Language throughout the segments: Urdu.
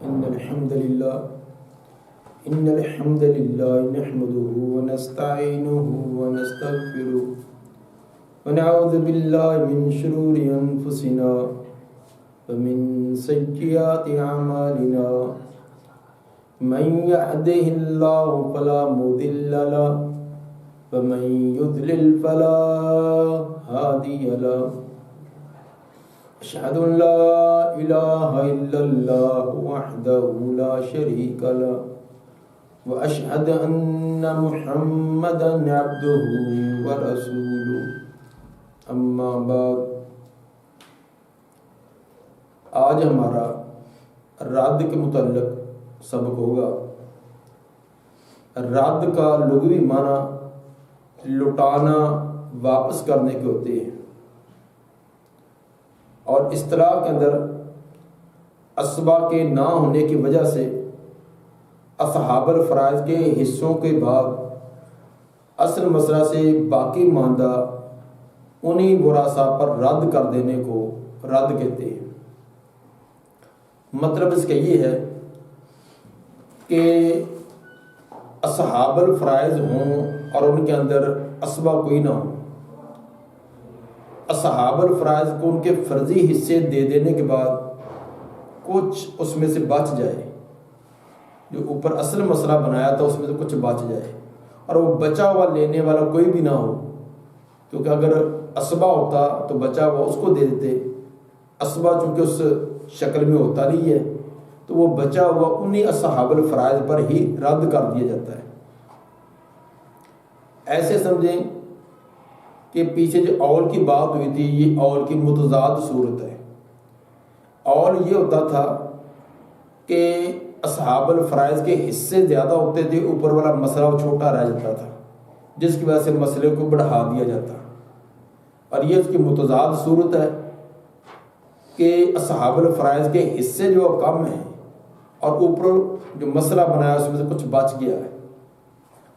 إن الحمد لله نحمده ونستعينه ونستغفره ونعوذ بالله من شرور أنفسنا ومن سيئات أعمالنا من يهده الله فلا مضل له ومن يضلل فلا هادي له أشهد أن لا إله إلا الله وحده لا شريك له وأشهد أن محمدا عبده ورسوله أما بعد آج ہمارا رد کے متعلق سبق ہوگا۔ رد کا لغوی معنی لٹانا، واپس کرنے کے ہوتے ہیں، اور اصطلاح کے اندر اسبا کے نہ ہونے کی وجہ سے اصحاب الفرائض کے حصوں کے بعد اصل مسئلہ سے باقی ماندہ انہی ورثاء پر رد کر دینے کو رد کہتے ہیں۔ مطلب اس کا یہ ہے کہ اصحاب الفرائض ہوں اور ان کے اندر اسبا کوئی نہ ہو، اصحاب الفرائض کو ان کے فرضی حصے دے دینے کے بعد کچھ اس میں سے بچ جائے، جو اوپر اصل مسئلہ بنایا تھا اس میں سے کچھ بچ جائے، اور وہ بچا ہوا لینے والا کوئی بھی نہ ہو، کیونکہ اگر اسبا ہوتا تو بچا ہوا اس کو دے دیتے، اسبا چونکہ اس شکل میں ہوتا نہیں ہے تو وہ بچا ہوا انہی اصحاب الفرائض پر ہی رد کر دیا جاتا ہے۔ ایسے سمجھیں کہ پیچھے جو اول کی بات ہوئی تھی یہ اول کی متضاد صورت ہے۔ اول یہ ہوتا تھا کہ اصحاب الفرائض کے حصے زیادہ ہوتے تھے، اوپر والا مسئلہ چھوٹا رہ جاتا تھا، جس کی وجہ سے مسئلے کو بڑھا دیا جاتا، اور یہ اس کی متضاد صورت ہے کہ اصحاب الفرائض کے حصے جو کم ہیں اور اوپر جو مسئلہ بنایا اس میں سے کچھ بچ گیا ہے،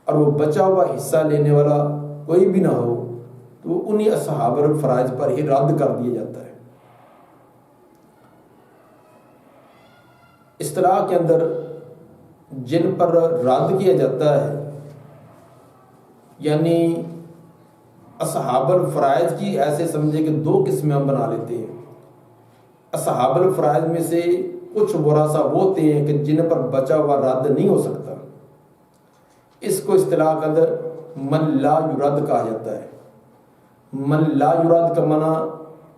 اور وہ بچا ہوا حصہ لینے والا کوئی بھی نہ ہو تو وہ انہی اصحاب الفرائض پر ہی رد کر دیا جاتا ہے۔ اصطلاح کے اندر جن پر رد کیا جاتا ہے یعنی اصحاب الفرائض کی ایسے سمجھے کہ دو قسمیں ہم بنا لیتے ہیں۔ اصحاب الفرائض میں سے کچھ ورثاء وہ ہوتے ہیں کہ جن پر بچا ہوا رد نہیں ہو سکتا، اس کو اصطلاح کے اندر من لا یرد کہا جاتا ہے۔ من لا یرد کا معنی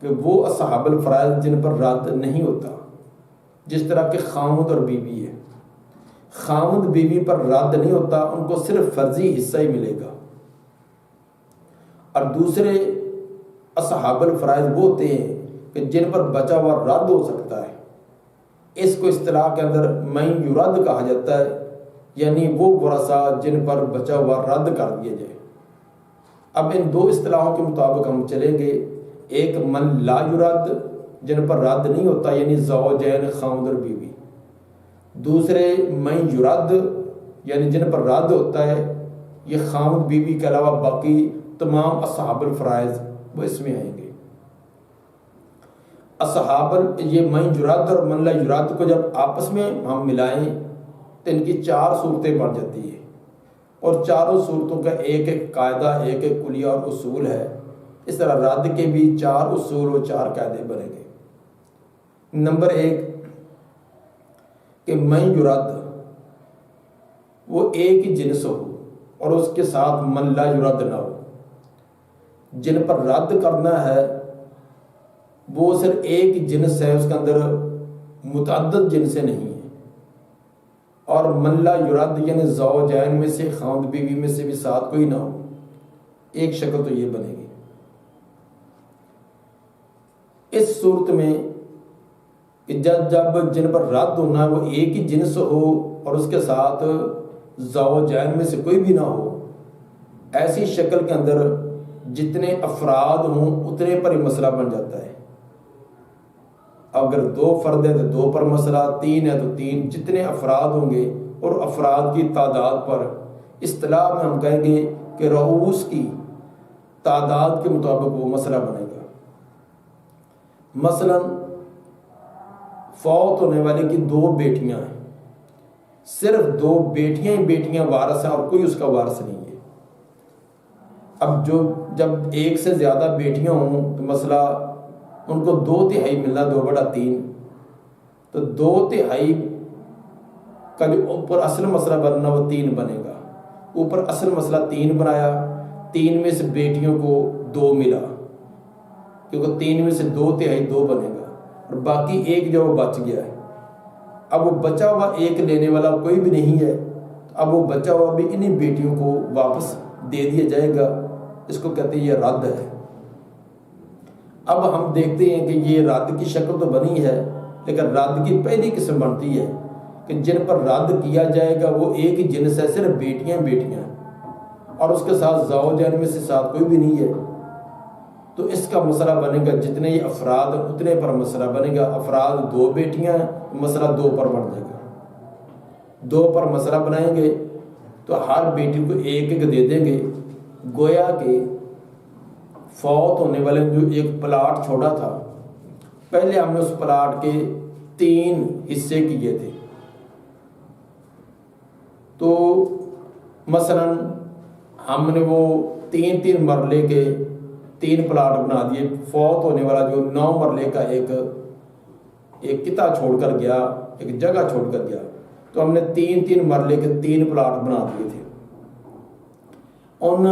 کہ وہ اصحاب الفرائض جن پر رد نہیں ہوتا، جس طرح کہ خامد اور بیوی ہے، خامد بیوی پر رد نہیں ہوتا، ان کو صرف فرضی حصہ ہی ملے گا، اور دوسرے اصحاب الفرائض وہ ہوتے ہیں کہ جن پر بچا ہوا رد ہو سکتا ہے، اس کو اصطلاح کے اندر من یرد کہا جاتا ہے، یعنی وہ ورثاء جن پر بچا ہوا رد کر دیا جائے۔ اب ان دو اصطلاحوں کے مطابق ہم چلیں گے، ایک من لا یرد جن پر رد نہیں ہوتا یعنی زوجین خامد اور بیوی، دوسرے من یرد یعنی جن پر رد ہوتا ہے، یہ خامد بیوی کے علاوہ باقی تمام اصحاب الفرائض وہ اس میں آئیں گے۔ یہ من یرد اور من لا یرد کو جب آپس میں ہم ملائیں تو ان کی چار صورتیں بن جاتی ہیں، اور چاروں صورتوں کا ایک ایک قاعدہ، ایک ایک کلیہ اور اصول ہے۔ اس طرح رد کے بھی چار اصول و چار قاعدے بنیں گے۔ نمبر ایک کہ من یرد وہ ایک ہی جنس ہو اور اس کے ساتھ من لا یرد نہ ہو۔ جن پر رد کرنا ہے وہ صرف ایک جنس ہے، اس کے اندر متعدد جنسیں نہیں ہیں، اور من لا یرد یعنی زوجین میں سے خامد بیوی میں سے بھی ساتھ کوئی نہ ہو، ایک شکل تو یہ بنے گی۔ اس صورت میں کہ جب جن پر رد ہونا ہے وہ ایک ہی جنس ہو اور اس کے ساتھ زوجین میں سے کوئی بھی نہ ہو، ایسی شکل کے اندر جتنے افراد ہوں اتنے پر ہی مسئلہ بن جاتا ہے۔ اگر دو فرد ہیں تو دو پر مسئلہ، تین ہے تو تین، جتنے افراد ہوں گے اور افراد کی تعداد پر اصطلاح میں ہم کہیں گے کہ رؤوس کی تعداد کے مطابق وہ مسئلہ بنے گا۔ مثلا فوت ہونے والے کی 2 بیٹیاں ہیں، صرف 2 بیٹیاں ہی بیٹیاں وارث ہیں اور کوئی اس کا وارث نہیں ہے۔ اب جب 1 سے زیادہ بیٹیاں ہوں تو مسئلہ ان کو 2/3 ملنا، 2/3، تو 2/3 کا جو اوپر اصل مسئلہ بننا وہ 3 بنے گا۔ اوپر اصل مسئلہ 3 بنایا، 3 میں سے بیٹیوں کو 2 ملا، کیونکہ 3 میں سے 2/3 2 بنے گا، اور باقی 1 جو وہ بچ گیا ہے۔ اب وہ بچا ہوا 1 لینے والا کوئی بھی نہیں ہے، اب وہ بچا ہوا بھی انہیں بیٹیوں کو واپس دے دیا جائے گا۔ اس کو کہتے ہیں یہ رد ہے۔ اب ہم دیکھتے ہیں کہ یہ رد کی شکل تو بنی ہے، لیکن رد کی پہلی قسم بنتی ہے کہ جن پر رد کیا جائے گا وہ ایک ہی جنس ہے، صرف بیٹیاں بیٹیاں، اور اس کے ساتھ زوجین میں سے ساتھ کوئی بھی نہیں ہے۔ تو اس کا مسئلہ بنے گا جتنے ہی افراد اتنے پر مسئلہ بنے گا۔ افراد 2 بیٹیاں ہیں، مسئلہ 2 پر بن جائے گا۔ 2 پر مسئلہ بنائیں گے تو ہر بیٹی کو 1 دے دیں گے۔ گویا کہ فوت ہونے والے جو ایک پلاٹ چھوڑا تھا، پہلے ہم نے اس پلاٹ کے 3 حصے کیے تھے، تو مثلا ہم نے وہ 3 مرلے کے 3 پلاٹ بنا دیے۔ فوت ہونے والا جو 9 مرلے کا ایک قطعہ چھوڑ کر گیا، ایک جگہ چھوڑ کر گیا، تو ہم نے 3 مرلے کے 3 پلاٹ بنا دیے تھے۔ ان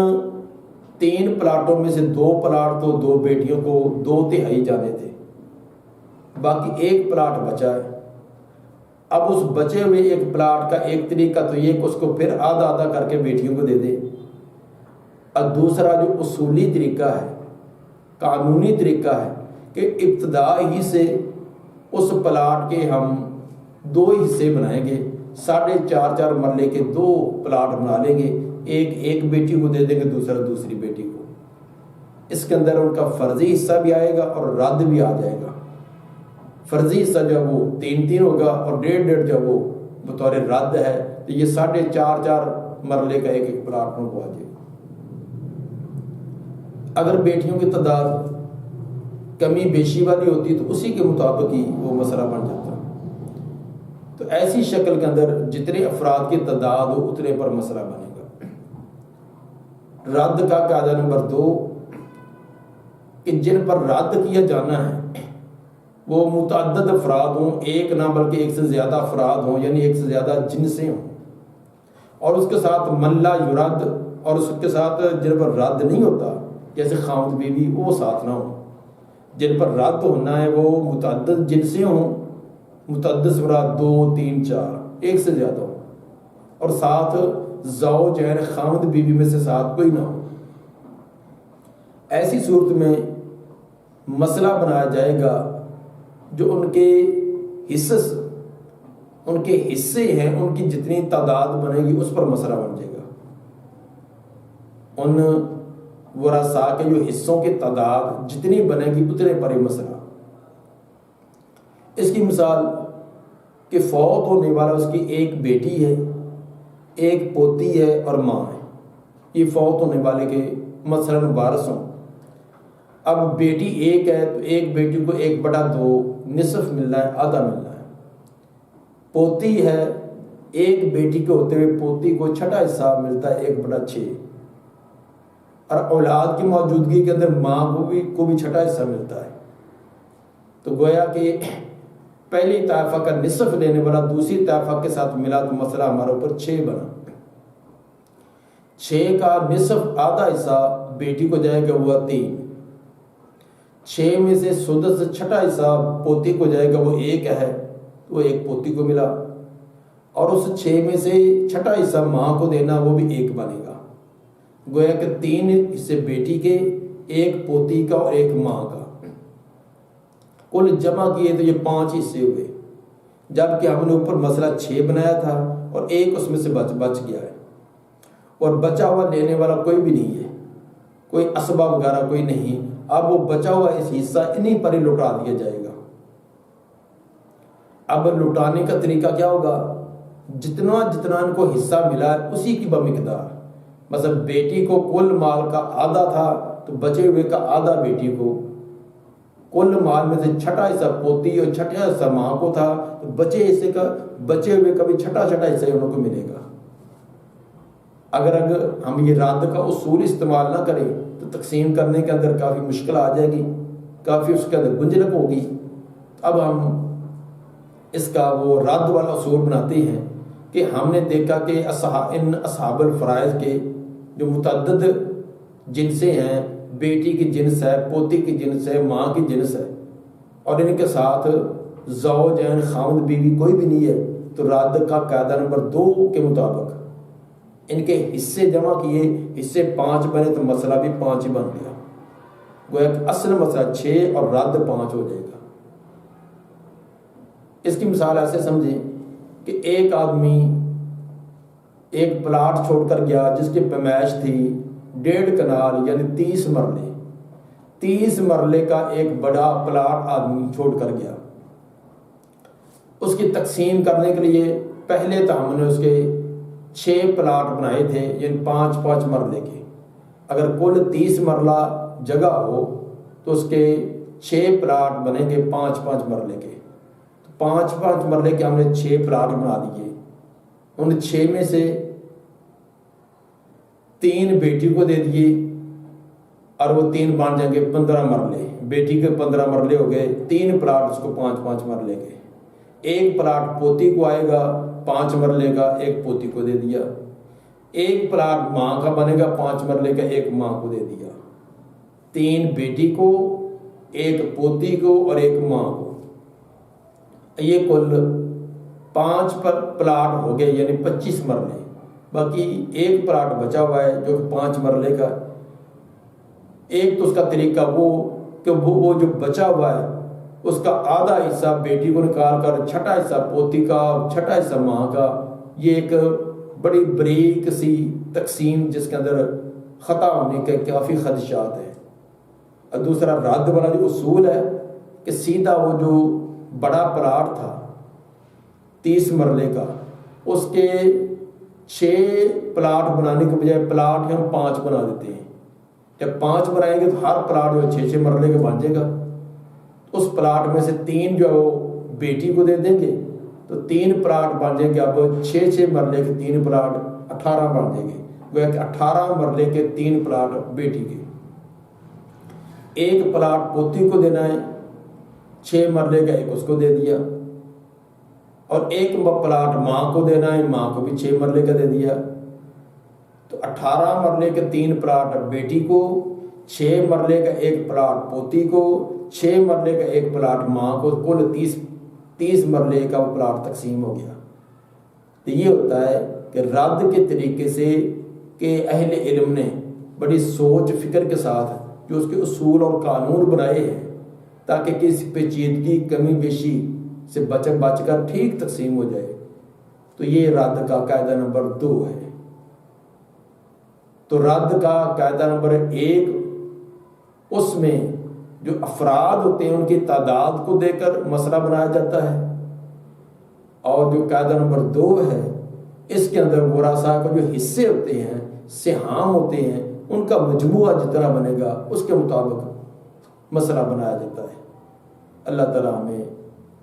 3 پلاٹوں میں سے 2 پلاٹ تو 2 بیٹیوں کو 2/3 جانے تھے، باقی 1 پلاٹ بچا ہے۔ اب اس بچے ہوئے 1 پلاٹ کا ایک طریقہ تو یہ کہ اس کو پھر آدھا آدھا کر کے بیٹیوں کو دے دے، اور دوسرا جو اصولی طریقہ ہے، قانونی طریقہ ہے کہ ابتدا ہی سے اس پلاٹ کے ہم 2 حصے بنائیں گے، 4.5 مرلے کے 2 پلاٹ بنا لیں گے، ایک بیٹی کو دے دیں گے، دوسرا دوسری بیٹی کو۔ اس کے اندر ان کا فرضی حصہ بھی آئے گا اور رد بھی آ جائے گا۔ فرضی حصہ جب وہ 3 ہوگا اور 1.5 جب وہ بطور رد ہے تو یہ 4.5 مرلے کا ایک پلاٹ ان کو آ جائے گا۔ اگر بیٹیوں کی تعداد کمی بیشی والی ہوتی تو اسی کے مطابق ہی وہ مسئلہ بن جاتا۔ تو ایسی شکل کے اندر جتنے افراد کی تعداد ہو اتنے پر مسئلہ بنے گا۔ رد کا قاعدہ نمبر 2 کہ جن پر رد کیا جانا ہے وہ متعدد افراد ہوں، 1 نہ بلکہ 1 سے زیادہ افراد ہوں، یعنی 1 سے زیادہ جنسیں ہوں، اور اس کے ساتھ من لا یرد، اور اس کے ساتھ جن پر رد نہیں ہوتا جیسے خاوند بیوی وہ ساتھ نہ ہوں۔ جن پر رد ہونا ہے وہ متعدد جنسیں ہوں، متعدد افراد 2 3 4 1 سے زیادہ ہوں، اور ساتھ زوج یعنی خاوند بیوی میں سے ساتھ کوئی نہ ہو۔ ایسی صورت میں مسئلہ بنایا جائے گا جو ان کے حصے ہیں، ان کی جتنی تعداد بنے گی اس پر مسئلہ بن جائے گا۔ ان ورثاء کے جو حصوں کی تعداد جتنی بنے گی اتنے پر ہی مسئلہ۔ اس کی مثال کہ فوت ہونے والا اس کی 1 بیٹی ہے، 1 پوتی ہے اور ماں ہے، یہ فوت ہونے والے کے مثلاً وارث ہوں۔ اب بیٹی 1 ہے تو 1 بیٹی کو 1/2 نصف ملنا ہے، آدھا ملنا ہے۔ پوتی ہے، 1 بیٹی کے ہوتے ہوئے پوتی کو چھٹا حصہ ملتا ہے، 1/6، اور اولاد کی موجودگی کے اندر ماں کو بھی چھٹا حصہ ملتا ہے۔ تو گویا کہ پہلی طائفہ کا نصف لینے والا دوسری طائفہ کے ساتھ ملا تو مسئلہ ہمارے اوپر 6 بنا۔ 6 کا نصف آدھا حصہ بیٹی کو جائے گا، وہ 3۔ 6 میں سے سدس چھٹا حصہ پوتی کو جائے گا، وہ 1 ہے، وہ 1 پوتی کو ملا، اور اس 6 میں سے چھٹا حصہ ماں کو دینا، وہ بھی 1 بنے گا۔ گویا کہ 3 حصے بیٹی کے، 1 پوتی کا اور 1 ماں کا، کل جمع کیے تو یہ 5 حصے ہوئے، جبکہ ہم نے اوپر مسئلہ 6 بنایا تھا اور 1 اس میں سے بچ گیا ہے، اور بچا ہوا لینے والا کوئی بھی نہیں ہے، کوئی اسباب وغیرہ کوئی نہیں۔ اب وہ بچا ہوا اس حصہ انہیں پر ہی لوٹا دیا جائے گا۔ اب لوٹانے کا طریقہ کیا ہوگا؟ جتنا ان کو حصہ ملا ہے اسی کی بمقدار، مثلا بیٹی کو کل مال کا آدھا تھا تو بچے ہوئے کا آدھا بیٹی کو، کل مال میں سے چھٹا حصہ پوتی اور چھٹا حصہ ماں کو تھا، تو بچے ہوئے کا بھی چھٹا حصہ انہوں کو ملے گا۔ اگر ہم یہ رد کا اصول استعمال نہ کریں تو تقسیم کرنے کے اندر کافی مشکل آ جائے گی، کافی اس کے اندر گنجلک ہوگی۔ اب ہم اس کا وہ رد والا اصول بناتے ہیں کہ ہم نے دیکھا کہ ان اصحاب الفرائض کے جو متعدد جنسیں ہیں، بیٹی کی جنس ہے، پوتی کی جنس ہے، ماں کی جنس ہے، اور ان کے ساتھ زوجین خاوند بیوی کوئی بھی نہیں ہے، تو رد کا قاعدہ نمبر 2 کے مطابق ان کے حصے جمع کیے، حصے 5 بنے تو مسئلہ بھی 5 ہی بن گیا، گویا کہ اصل مسئلہ 6 اور رد 5 ہو جائے گا۔ اس کی مثال ایسے سمجھیں کہ ایک آدمی ایک پلاٹ چھوڑ کر گیا جس کی پیمائش تھی 1.5 کنال یعنی 30 مرلے۔ 30 مرلے کا ایک بڑا پلاٹ آدمی چھوڑ کر گیا۔ اس کی تقسیم کرنے کے لیے پہلے تو ہم نے اس کے 6 پلاٹ بنائے تھے، یعنی 5 مرلے کے۔ اگر کل 30 مرلہ جگہ ہو تو اس کے 6 پلاٹ بنیں گے 5 مرلے کے۔ 5 مرلے کے ہم نے 6 پلاٹ بنا دیے۔ ان 6 میں سے 3 بیٹی کو دے دیے، اور وہ 3 بن جائیں گے 15 مرلے۔ بیٹی کے 15 مرلے ہو گئے، 3 پلاٹ اس کو 5 مرلے کے۔ ایک پلاٹ پوتی کو آئے گا 5 مرلے کا، ایک پوتی کو دے دیا۔ ایک پلاٹ ماں کا بنے گا 5 مرلے کا، ایک ماں کو دے دیا۔ 3 بیٹی کو، ایک پوتی کو اور ایک ماں کو۔ یہ کل 5 پلاٹ ہو گئے، یعنی 25 مرلے۔ باقی ایک پلاٹ بچا ہوا ہے جو کہ 5 مرلے کا۔ ایک تو اس کا طریقہ وہ کہ وہ جو بچا ہوا ہے اس کا آدھا حصہ بیٹی کو نکال کر، چھٹا حصہ پوتی کا، چھٹا حصہ ماں کا۔ یہ ایک بڑی بریک سی تقسیم جس کے اندر خطا ہونے کے کافی خدشات ہیں۔ اور دوسرا رد والا جو اصول ہے کہ سیدھا وہ جو بڑا پلاٹ تھا 30 مرلے کا، اس کے 6 پلاٹ بنانے کے بجائے پلاٹ ہم 5 بنا دیتے ہیں۔ جب 5 بنائیں گے تو ہر پلاٹ جو 6 مرلے کا بن جائے گا۔ اس پلاٹ میں سے 3 جو بیٹی کو دے دیں گے تو 3 پلاٹ بن جائیں گے۔ اب 6 مرلے کے 3 پلاٹ 18 بن جائیں گے، گویا کہ 18 مرلے کے 3 پلاٹ بیٹی کے۔ ایک پلاٹ پوتی کو دینا ہے، 6 مرلے کا، ایک اس کو دے دیا۔ اور ایک پلاٹ ماں کو دینا ہے، ماں کو بھی 6 مرلے کا دے دیا۔ تو 18 مرلے کے 3 پلاٹ بیٹی کو، 6 مرلے کا ایک پلاٹ پوتی کو، 6 مرلے کا ایک پلاٹ ماں کو، کل 30 مرلے کا وہ پلاٹ تقسیم ہو گیا۔ تو یہ ہوتا ہے کہ رد کے طریقے سے کہ اہل علم نے بڑی سوچ فکر کے ساتھ جو اس کے اصول اور قانون بنائے ہیں تاکہ کسی پیچیدگی کمی بیشی سے بچ کر ٹھیک تقسیم ہو جائے، تو یہ رد کا قاعدہ نمبر 2 ہے۔ تو رد کا قاعدہ نمبر 1 اس میں جو افراد ہوتے ہیں ان کی تعداد کو دے کر مسئلہ بنایا جاتا ہے، اور جو قاعدہ نمبر 2 ہے اس کے اندر ورثاء کو جو حصے ہوتے ہیں، سہام ہوتے ہیں، ان کا مجموعہ جتنا بنے گا اس کے مطابق مسئلہ بنایا جاتا ہے۔ اللہ تعالیٰ ہمیں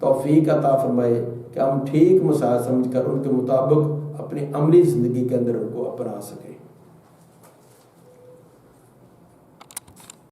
توفیق عطا فرمائے کہ ہم ٹھیک مسائل سمجھ کر ان کے مطابق اپنی عملی زندگی کے اندر ان کو اپنا سکیں۔